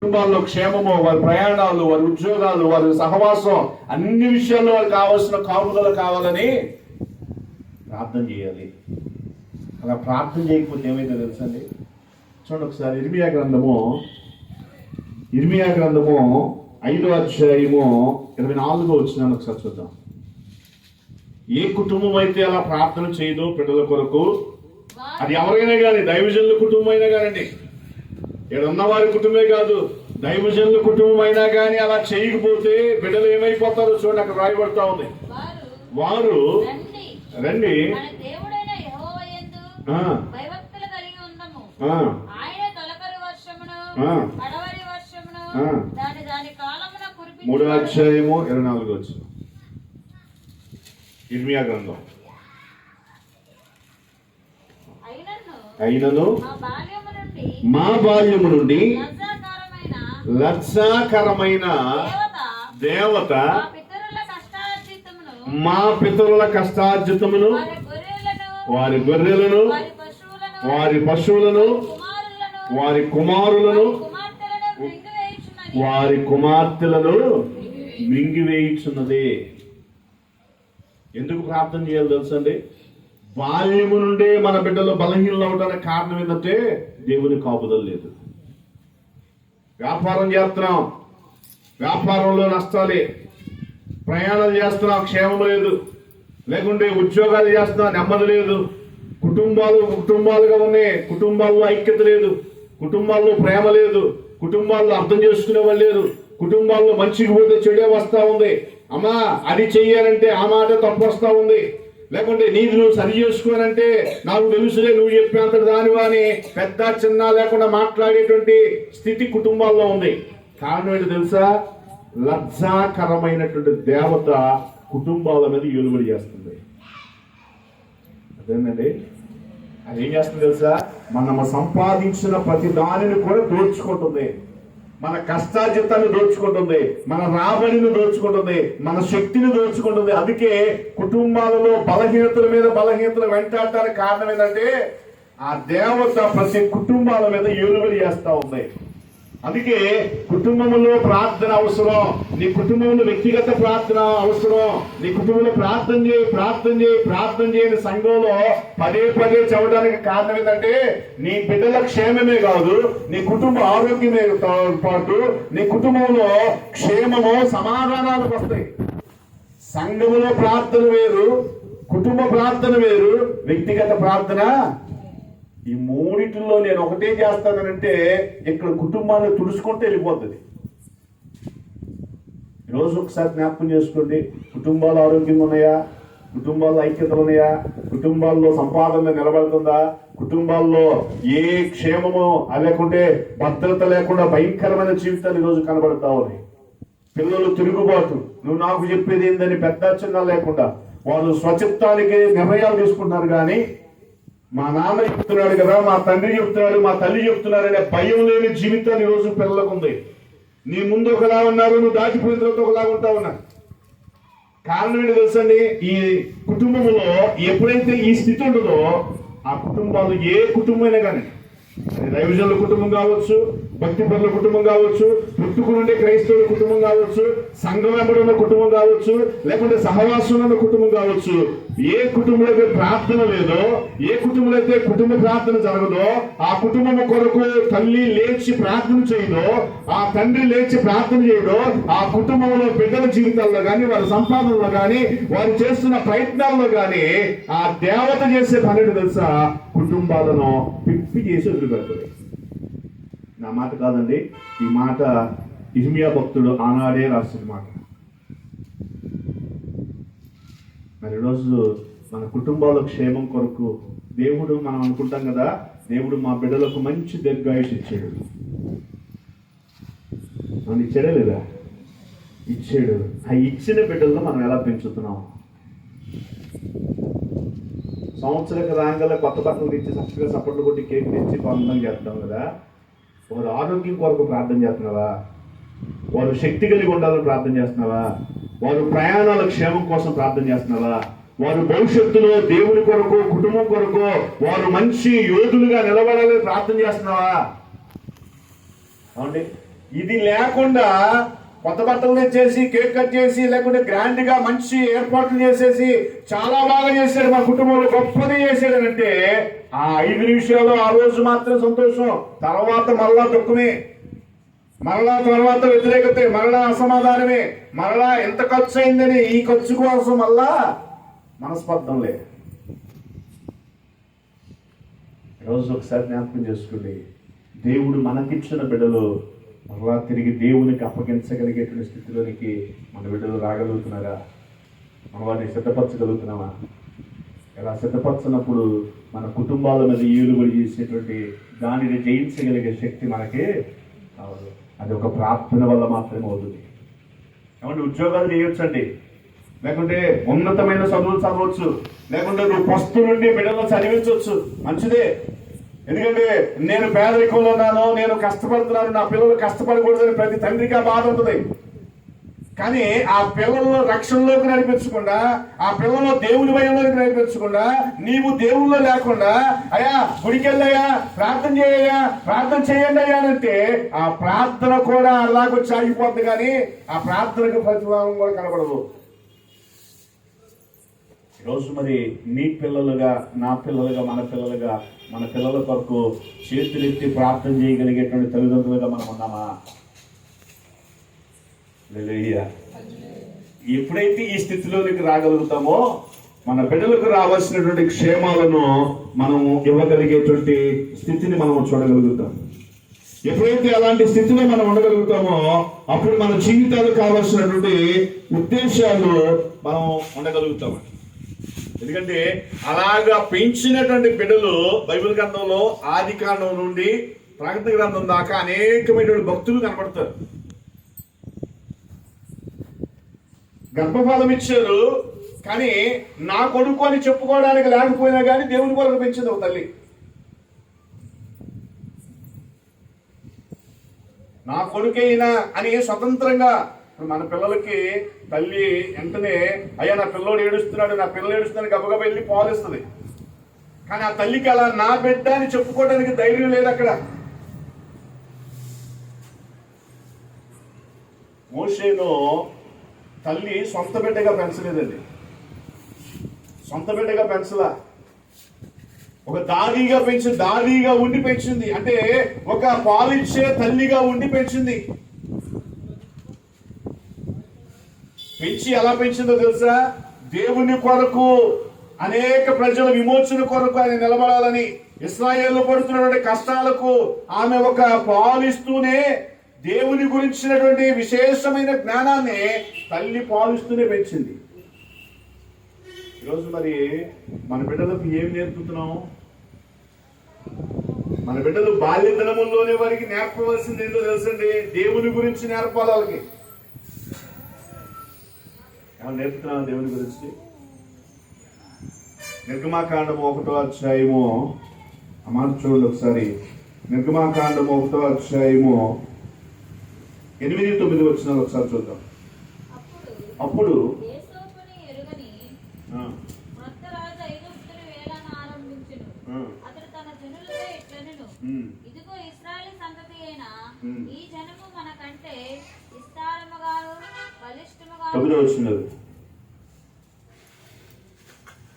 కుటుంబాల్లో క్షేమము, వారి ప్రయాణాలు, వారి ఉద్యోగాలు, వారి సహవాసం, అన్ని విషయాల్లో వారికి కావాల్సిన కాపుదల కావాలని ప్రార్థన చేయాలి. అలా ప్రార్థన చేయకపోతే ఏమైతే తెలుసండి? చూడండి ఒకసారి ఇర్మియా గ్రంథము 5వ అధ్యాయము 24వ వచనాన్ని ఒకసారి చూద్దాం. ఏ కుటుంబం అయితే అలా ప్రార్థన చేయదో బిడ్డల కొరకు, అది ఎవరైనా కానీ, దైవజనుల కుటుంబం అయినా కానండి, ఇక్కడ వారి కుటుంబమే కాదు, దైవజనుల కుటుంబం అయినా కానీ అలా చేయకపోతే బిడ్డలు ఏమైపోతారో చూడండి, అక్కడ రాయబడతా ఉంది. వారు రండి మూడో అధ్యాయము 24వ వచనం ఇర్మియా గ్రంథం. అయినను మా బాల్యము నుండి లజ్జాకరమైన దేవత మా పితరుల కష్టార్జితమును, వారి గొర్రెలను, వారి పశువులను, వారి కుమారులను, వారి కుమార్తెలను మింగివేయుచున్నదే. ఎందుకు ప్రార్థన చేయాలి తెలుసండి? బాల్యము నుండే మన బిడ్డలు బలహీనలు అవడానికి కారణం ఏంటంటే దేవుని కాపుదల లేదు. వ్యాపారం చేస్తున్నాం, వ్యాపారంలో నష్టాలే. ప్రయాణాలు చేస్తున్నాం, క్షేమం లేదు. లేకుంటే ఉద్యోగాలు చేస్తున్నాం, నెమ్మది లేదు. కుటుంబాలుగా ఉన్నాయి, కుటుంబాల్లో ఐక్యత లేదు, కుటుంబాల్లో ప్రేమ లేదు, కుటుంబాల్లో అర్థం చేసుకునే వాళ్ళు లేరు, కుటుంబాల్లో మంచికి పోతే చెడే వస్తా ఉంది. అమ్మా అది చెయ్యాలంటే ఆ మాట తప్పు వస్తా ఉంది. లేకుంటే నీది నువ్వు సరి చేసుకోనంటే నాకు తెలుసులే, నువ్వు చెప్పేంత దానివా అని పెద్ద చిన్న లేకుండా మాట్లాడేటువంటి స్థితి కుటుంబాల్లో ఉంది. కారణం ఏంటో తెలుసా? లజ్జాకరమైనటువంటి దేవత కుటుంబాల మీద ఏలుబడి చేస్తుంది. అదేనండి, అదేం చేస్తుంది తెలుసా? మనం సంపాదించిన ప్రతి దానిని కూడా దోచుకుంటుంది. మన కష్టార్జితాన్ని దోచుకుంటుంది, మన రాబడిని దోచుకుంటుంది, మన శక్తిని దోచుకుంటుంది. అందుకే కుటుంబాలలో బలహీనతల మీద బలహీనతలు వెంటాడటానికి కారణం ఏంటంటే ఆ దేవత ప్రతి కుటుంబాల మీద ఏలుబడి చేస్తా ఉంది. అందుకే కుటుంబంలో ప్రార్థన అవసరం, నీ కుటుంబంలో వ్యక్తిగత ప్రార్థన అవసరం. నీ కుటుంబంలో ప్రార్థన చేయని సంఘంలో పదే చెప్పడానికి కారణం ఏంటంటే నీ బిడ్డల క్షేమమే కాదు, నీ కుటుంబ ఆరోగ్యమే పాటు నీ కుటుంబంలో క్షేమము, సమాధానాలు వస్తాయి. సంఘములో ప్రార్థన వేరు, కుటుంబ ప్రార్థన వేరు, వ్యక్తిగత ప్రార్థన. ఈ మూడిట్లో నేను ఒకటే చేస్తానంటే ఇక్కడ కుటుంబాన్ని తుడుచుకుంటే వెళ్ళిపోతుంది. ఈరోజు ఒకసారి జ్ఞాపకం చేసుకోండి, కుటుంబాలు ఆరోగ్యంగా ఉన్నాయా? కుటుంబాల్లో ఐక్యతలు ఉన్నాయా? కుటుంబాల్లో సంపాదన నిలబడుతుందా? కుటుంబాల్లో ఏ క్షేమము లేకుంటే భద్రత లేకుండా భయంకరమైన జీవితాలు ఈరోజు కనబడతా ఉన్నాయి. పిల్లలు తిరుగుబాటు, నువ్వు నాకు చెప్పేది ఏందని పెద్ద చిన్న లేకుండా వాళ్ళు స్వచిత్తానికి నిర్ణయాలు తీసుకుంటున్నారు. కానీ మా నాన్న చెప్తున్నాడు కదా, మా తండ్రి చెప్తున్నాడు, మా తల్లి చెప్తున్నారు అనే భయం లేని జీవితాన్ని ఈరోజు పిల్లలకు ఉంది. నీ ముందు ఒకలా ఉన్నారు, నువ్వు దాటిపోయిన తర్వాత ఒకలా ఉంటా ఉన్నా. కారణం ఏంటి తెలుసండి? ఈ కుటుంబంలో ఎప్పుడైతే ఈ స్థితి ఉండదో ఆ కుటుంబాలు, ఏ కుటుంబమైనా కానీ, దైవజనుల కుటుంబం కావచ్చు, భక్తి పరుల కుటుంబం కావచ్చు, పుట్టుకునుండే క్రైస్తవుల కుటుంబం కావచ్చు, సంఘం వెంబడున్న కుటుంబం కావచ్చు, లేకుంటే సహవాసం ఉన్న కుటుంబం కావచ్చు, ఏ కుటుంబంలో అయితే ప్రార్థన లేదో, ఏ కుటుంబంలో అయితే కుటుంబ ప్రార్థన జరగదో, ఆ కుటుంబం కొరకు తల్లి లేచి ప్రార్థన చేయదో, ఆ తండ్రి లేచి ప్రార్థన చేయదో, ఆ కుటుంబంలో బిడ్డల జీవితాల్లో కానీ, వారి సంపాదనలో కానీ, వారు చేస్తున్న ప్రయత్నాల్లో కానీ ఆ దేవత చేసే పని తెలుసా? కుటుంబాలను పిప్పి చేసి వదిలిపెడుతుంది. నా మాట కాదండి, ఈ మాట ఇర్మియా భక్తుడు ఆనాడే రాసిన మాట. మరి ఈరోజు మన కుటుంబాల క్షేమం కొరకు దేవుడు, మనం అనుకుంటాం కదా, దేవుడు మా బిడ్డలకు మంచి దీర్ఘాయుష్ ఇచ్చాడు. మనం ఇచ్చాడే లేదా? ఇచ్చాడు. ఆ ఇచ్చిన బిడ్డలను మనం ఎలా పెంచుతున్నాం? సంవత్సరానికి రాగానే కొత్త బట్టలు తెచ్చి చక్కగా సపోర్ట్లు కొట్టి కేక్ తెచ్చి పందం చేస్తాం కదా. వారు ఆరోగ్యం కొరకు ప్రార్థన చేస్తున్నావా? వారు శక్తి కలిగి ఉండాలని ప్రార్థన చేస్తున్నావా? వారు ప్రయాణాల క్షేమం కోసం ప్రార్థన చేస్తున్నావా? వారు భవిష్యత్తులో దేవుని కొరకు, కుటుంబం కొరకు వారు మంచి యోధులుగా నిలబడాలని ప్రార్థన చేస్తున్నావా? అవునండి, ఇది లేకుండా కొత్త బట్టలు తెచ్చేసి కేక్ కట్ చేసి లేకుంటే గ్రాండ్ గా మంచి ఏర్పాట్లు చేసేసి చాలా బాగా చేశాడు మా కుటుంబంలో గొప్పది చేశాడు అంటే ఆ 5 నిమిషాలు ఆ రోజు మాత్రం సంతోషం, తర్వాత మళ్ళా దుఃఖమే, మరలా తర్వాత వ్యతిరేకతే, మరలా అసమాధానమే, మరలా ఎంత ఖర్చు అయిందని ఈ ఖర్చు కోసం మళ్ళా మనస్పర్ధంలే. ఈరోజు ఒకసారి జ్ఞాపకం చేసుకోండి, దేవుడు మనకిచ్చిన బిడ్డలు మరలా తిరిగి దేవునికి అప్పగించగలిగేటువంటి స్థితిలోనికి మన బిడ్డలు రాగలుగుతున్నారా? మన వారిని సిద్ధపరచగలుగుతున్నామా? ఇలా సిద్ధపరచినప్పుడు మన కుటుంబాల మీద ఏలుబడి చేసేటువంటి దానిని జయించగలిగే శక్తి మనకి కావాలి. అది ఒక ప్రార్థన వల్ల మాత్రమే అవుతుంది. ఏమంటే ఉద్యోగాలు చేయొచ్చండి, లేకుంటే ఉన్నతమైన చదువులు చదవచ్చు, లేకుంటే నువ్వు పస్తు నుండి బిడ్డలను చదివించవచ్చు, మంచిదే. ఎందుకంటే నేను పేదరికంలో ఉన్నాను, నేను కష్టపడుతున్నాను, నా పిల్లలు కష్టపడకూడదని ప్రతి తండ్రికి ఆ బాధ ఉంటుంది. కానీ ఆ పిల్లలను రక్షణలోకి నడిపించకుండా, ఆ పిల్లలను దేవుని భయంలోకి నడిపించకుండా, నీవు దేవుల్లో లేకుండా అయ్యా గుడికెళ్ళయ్యా ప్రార్థన చేయయ్యా ప్రార్థన చేయండి అయ్యా అంటే ఆ ప్రార్థన కూడా అలాగొచ్చి ఆగిపోద్ది, కానీ ఆ ప్రార్థనకు ప్రతిఫలం కూడా కనబడదు. ఈరోజు మరి నీ పిల్లలుగా, నా పిల్లలుగా, మన పిల్లల కొరకు చేతులెత్తి ప్రార్థన చేయగలిగేటువంటి తల్లిదండ్రులుగా మనం ఉన్నామా? హల్లెలూయా. ఎప్పుడైతే ఈ స్థితిలోనికి రాగలుగుతామో మన బిడ్డలకు రావాల్సినటువంటి క్షేమాలను మనం ఇవ్వగలిగేటువంటి స్థితిని మనం చూడగలుగుతాం. ఎప్పుడైతే అలాంటి స్థితిలో మనం ఉండగలుగుతామో అప్పుడు మన జీవితాలు కావాల్సినటువంటి ఉద్దేశాలు మనం ఉండగలుగుతాం. ఎందుకంటే అలాగా పెంచినటువంటి బిడ్డలు బైబిల్ గ్రంథంలో ఆది కాండం నుండి ప్రకటన గ్రంథం దాకా అనేకమైనటువంటి భక్తులు కనబడతారు. గర్భఫలం ఇచ్చారు, కానీ నా కొడుకు అని చెప్పుకోవడానికి లేకపోయినా కానీ దేవుని కొరకు పెంచింది ఒక తల్లి. నా కొడుకైనా అని స్వతంత్రంగా. మన పిల్లలకి తల్లి వెంటనే అయ్యా నా పిల్లోడు ఏడుస్తున్నాడు, నా పిల్లలు ఏడుస్తున్నాడు గబగబ వెళ్ళి పాలిస్తుంది. కానీ ఆ తల్లికి అలా నా బిడ్డ అని చెప్పుకోవడానికి ధైర్యం లేదు అక్కడ. మోషేను తల్లి సొంత బిడ్డగా పెంచలేదండి, సొంత బిడ్డగా పెంచలా, ఒక దాదిగా దాదిగా ఉండి పెంచింది. అంటే ఒక పాలిచ్చే తల్లిగా ఉండి పెంచింది. పెంచి ఎలా పెంచిందో తెలుసా? దేవుని కొరకు, అనేక ప్రజల విమోచన కొరకు ఆయన నిలబడాలని, ఇశ్రాయేలు పడుతున్నటువంటి కష్టాలకు ఆమె ఒక పాలిస్తూనే దేవుని గురించినటువంటి విశేషమైన జ్ఞానాన్ని తల్లి పాలిస్తూనే పెంచింది. ఈరోజు మరి మన బిడ్డలకు ఏమి నేర్పుతున్నాం? మన బిడ్డలు బాల్యదినముల్లోనే వారికి నేర్పవలసింది ఏంటో తెలుసండి? దేవుని గురించి నేర్పాలి వాళ్ళకి. ఏమన్నా నేర్పుతున్నాను దేవుని గురించి? నిర్గమాకాండము 1వ అధ్యాయము, అమ్మ చూడండి ఒకసారి. నిర్గమాకాండము 1వ అధ్యాయము 8-9 వచనాలు ఒకసారి చూద్దాం. అప్పుడు ఇదిగో ఇశ్రాయేలు సంతతి అయిన ఈ జనము మనకంటే విస్తారముగాను బలిష్టముగాను. 9వ వచనం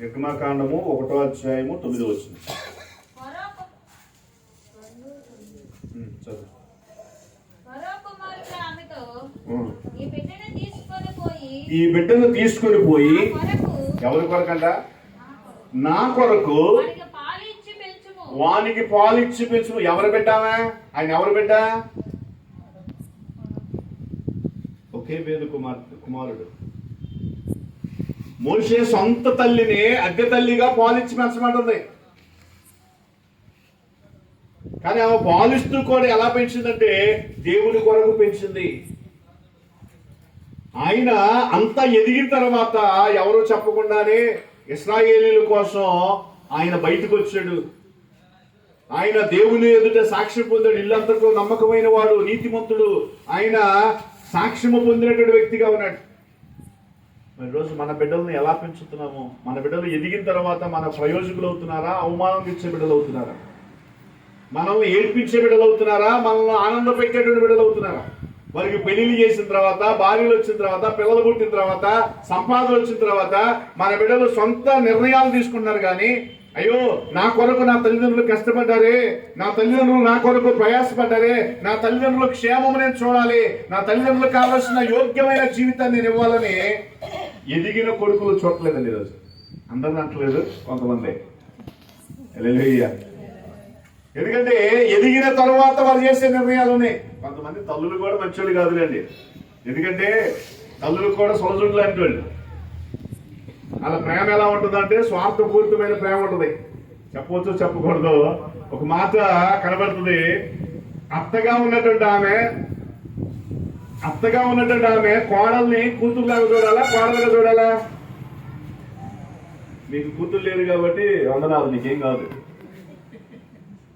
నిర్గమాకాండము 1వ అధ్యాయము 9వ వచనం. ఈ బిడ్డను తీసుకొని పోయి ఎవరి కొరకంట? నా కొరకు వానికి పాలు ఇచ్చి పెంచు. ఎవరు బిడ్డావా? ఆయన ఎవరు బిడ్డ? ఒకే వేద కుమారుడు. మోషే సొంత తల్లిని అద్దె తల్లిగా పాలిచ్చి పెంచమంటుంది. కానీ ఆమె పాలిస్తూ కూడా ఎలా పెంచిందంటే దేవుని కొరకు పెంచింది. ఆయన అంతా ఎదిగిన తర్వాత ఎవరో చెప్పకుండానే ఇశ్రాయేలీల కోసం ఆయన బయటకు వచ్చాడు. ఆయన దేవుని ఎదుట సాక్ష్యం పొందాడు. ఇల్లంతకు నమ్మకమైన వాడు, నీతిమంతుడు, ఆయన సాక్ష్యము పొందినటువంటి వ్యక్తిగా ఉన్నాడు. మరి రోజు మన బిడ్డలను ఎలా పెంచుతున్నాము? మన బిడ్డలు ఎదిగిన తర్వాత మన ప్రయోజకులు అవుతున్నారా, అవమానం ఇచ్చే బిడ్డలు అవుతున్నారా? మనల్ని ఏడ్పించే బిడ్డలు అవుతున్నారా, మనల్ని ఆనంద పెట్టేటువంటి బిడ్డలు అవుతున్నారా? వారికి పెళ్లిళ్ళు చేసిన తర్వాత, భార్యలు వచ్చిన తర్వాత, పిల్లలు పుట్టిన తర్వాత, సంపాదన వచ్చిన తర్వాత మన బిడ్డలు సొంత నిర్ణయాలు తీసుకుంటున్నారు. కానీ అయ్యో నా కొరకు నా తల్లిదండ్రులు కష్టపడ్డారే, నా తల్లిదండ్రులు నా కొరకు ప్రయాసపడ్డారే, నా తల్లిదండ్రుల క్షేమము నేను చూడాలి, నా తల్లిదండ్రులకు కావాల్సిన యోగ్యమైన జీవితాన్ని నేను ఇవ్వాలని ఎదిగిన కొడుకులు చూడలేదండి. ఈరోజు అందరిని అంటలేదు, కొంతమంది. హల్లెలూయా. ఎందుకంటే ఎదిగిన తరువాత వారు చేసే నిర్ణయాలు ఉన్నాయి. కొంతమంది తల్లులు కూడా మంచోళ్ళు కాదులేండి. ఎందుకంటే తల్లులు కూడా సొలజుడు లాంటి వాళ్ళు. అలా ప్రేమ ఎలా ఉంటుందంటే స్వార్థపూరితమైన ప్రేమ ఉంటుంది. చెప్పవచ్చు చెప్పకూడదు, ఒక మాట కనబడుతుంది. అత్తగా ఉన్నటువంటి ఆమె కోడల్ని కూతురులాగా చూడాలా, కోడలుగా చూడాలా? మీకు కూతురు లేదు కాబట్టి వందనాలు, నీకేం కాదు.